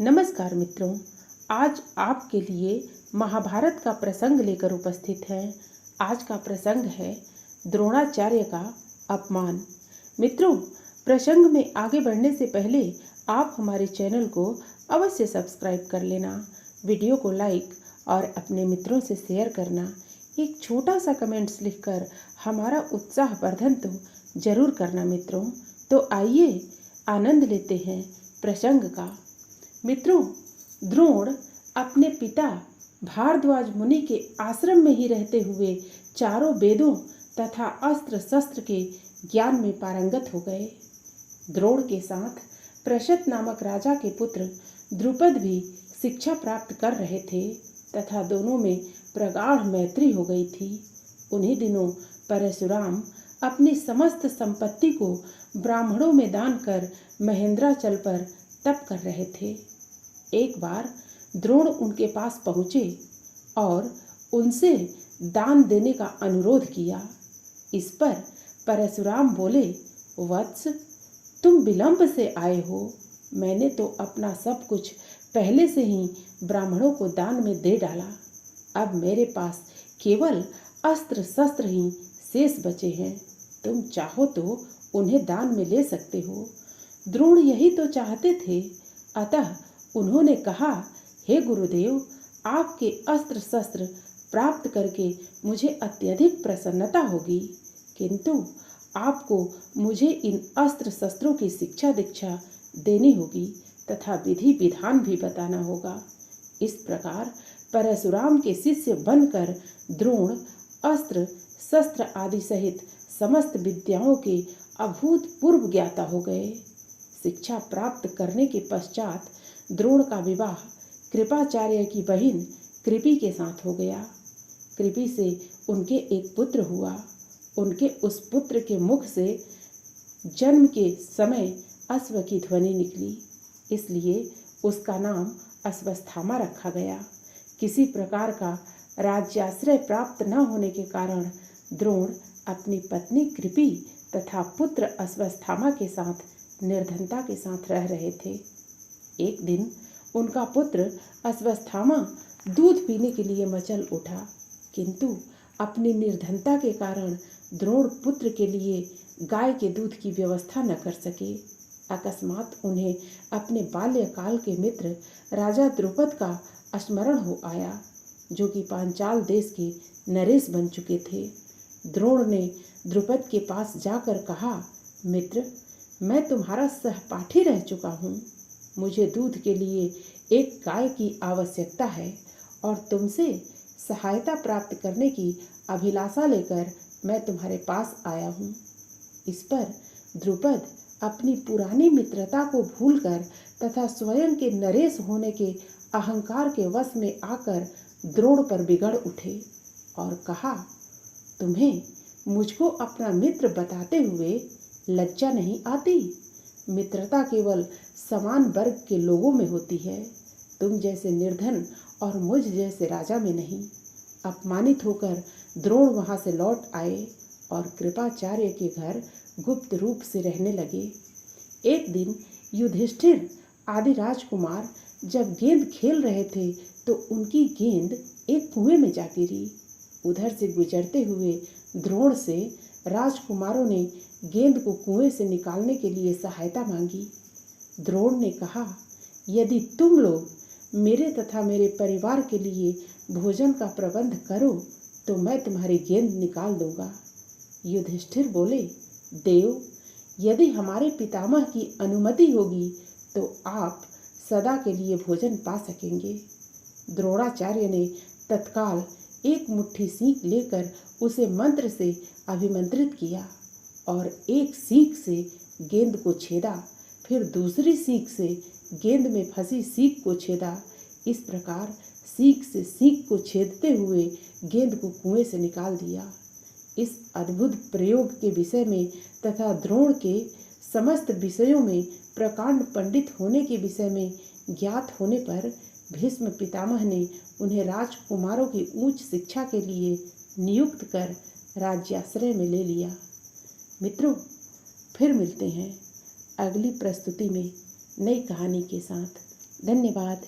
नमस्कार मित्रों, आज आपके लिए महाभारत का प्रसंग लेकर उपस्थित हैं। आज का प्रसंग है द्रोणाचार्य का अपमान। मित्रों, प्रसंग में आगे बढ़ने से पहले आप हमारे चैनल को अवश्य सब्सक्राइब कर लेना, वीडियो को लाइक और अपने मित्रों से शेयर करना, एक छोटा सा कमेंट्स लिखकर हमारा उत्साह वर्धन तो जरूर करना मित्रों। तो आइए आनंद लेते हैं प्रसंग का। मित्रों, द्रोण अपने पिता भारद्वाज मुनि के आश्रम में ही रहते हुए चारों वेदों तथा अस्त्र शस्त्र के ज्ञान में पारंगत हो गए। द्रोण के साथ प्रशत नामक राजा के पुत्र द्रुपद भी शिक्षा प्राप्त कर रहे थे तथा दोनों में प्रगाढ़ मैत्री हो गई थी। उन्हीं दिनों परशुराम अपनी समस्त संपत्ति को ब्राह्मणों में दान कर महेंद्राचल पर तप कर रहे थे। एक बार द्रोण उनके पास पहुँचे और उनसे दान देने का अनुरोध किया। इस पर परशुराम बोले, वत्स, तुम विलंब से आए हो। मैंने तो अपना सब कुछ पहले से ही ब्राह्मणों को दान में दे डाला। अब मेरे पास केवल अस्त्र शस्त्र ही शेष बचे हैं। तुम चाहो तो उन्हें दान में ले सकते हो। द्रोण यही तो चाहते थे, अतः उन्होंने कहा, हे गुरुदेव, आपके अस्त्र शस्त्र प्राप्त करके मुझे अत्यधिक प्रसन्नता होगी, किंतु आपको मुझे इन अस्त्र शस्त्रों की शिक्षा दीक्षा देनी होगी तथा विधि विधान भी बताना होगा। इस प्रकार परशुराम के शिष्य बनकर द्रोण अस्त्र शस्त्र आदि सहित समस्त विद्याओं के अभूतपूर्व ज्ञाता हो गए। शिक्षा प्राप्त करने के पश्चात द्रोण का विवाह कृपाचार्य की बहन कृपि के साथ हो गया। कृपि से उनके एक पुत्र हुआ। उनके उस पुत्र के मुख से जन्म के समय अश्व की ध्वनि निकली, इसलिए उसका नाम अश्वस्थामा रखा गया। किसी प्रकार का राज्याश्रय प्राप्त न होने के कारण द्रोण अपनी पत्नी कृपि तथा पुत्र अश्वस्थामा के साथ निर्धनता के साथ रह रहे थे। एक दिन उनका पुत्र अश्वस्थामा दूध पीने के लिए मचल उठा, किंतु अपनी निर्धनता के कारण द्रोण पुत्र के लिए गाय के दूध की व्यवस्था न कर सके। अकस्मात उन्हें अपने बाल्यकाल के मित्र राजा द्रुपद का स्मरण हो आया, जो कि पांचाल देश के नरेश बन चुके थे। द्रोण ने द्रुपद के पास जाकर कहा, मित्र, मैं तुम्हारा सहपाठी रह चुका हूँ। मुझे दूध के लिए एक गाय की आवश्यकता है और तुमसे सहायता प्राप्त करने की अभिलाषा लेकर मैं तुम्हारे पास आया हूँ। इस पर द्रुपद अपनी पुरानी मित्रता को भूलकर तथा स्वयं के नरेश होने के अहंकार के वश में आकर द्रोण पर बिगड़ उठे और कहा, तुम्हें मुझको अपना मित्र बताते हुए लज्जा नहीं आती? मित्रता केवल समान वर्ग के लोगों में होती है, तुम जैसे निर्धन और मुझ जैसे राजा में नहीं। अपमानित होकर द्रोण वहां से लौट आए और कृपाचार्य के घर गुप्त रूप से रहने लगे। एक दिन युधिष्ठिर आदि राजकुमार जब गेंद खेल रहे थे तो उनकी गेंद एक कुएं में जा गिरी। उधर से गुजरते हुए द्रोण से राजकुमारों ने गेंद को कुएं से निकालने के लिए सहायता मांगी। द्रोण ने कहा, यदि तुम लोग मेरे तथा मेरे परिवार के लिए भोजन का प्रबंध करो तो मैं तुम्हारी गेंद निकाल दूंगा। युधिष्ठिर बोले, देव, यदि हमारे पितामह की अनुमति होगी तो आप सदा के लिए भोजन पा सकेंगे। द्रोणाचार्य ने तत्काल एक मुट्ठी सीख लेकर उसे मंत्र से अभिमंत्रित किया और एक सीख से गेंद को छेदा, फिर दूसरी सीख से गेंद में फंसी सीख को छेदा। इस प्रकार सीख से सीख को छेदते हुए गेंद को कुएं से निकाल दिया। इस अद्भुत प्रयोग के विषय में तथा द्रोण के समस्त विषयों में प्रकांड पंडित होने के विषय में ज्ञात होने पर भीष्म पितामह ने उन्हें राजकुमारों की उच्च शिक्षा के लिए नियुक्त कर राज्याश्रय में ले लिया। मित्रों, फिर मिलते हैं अगली प्रस्तुति में नई कहानी के साथ। धन्यवाद।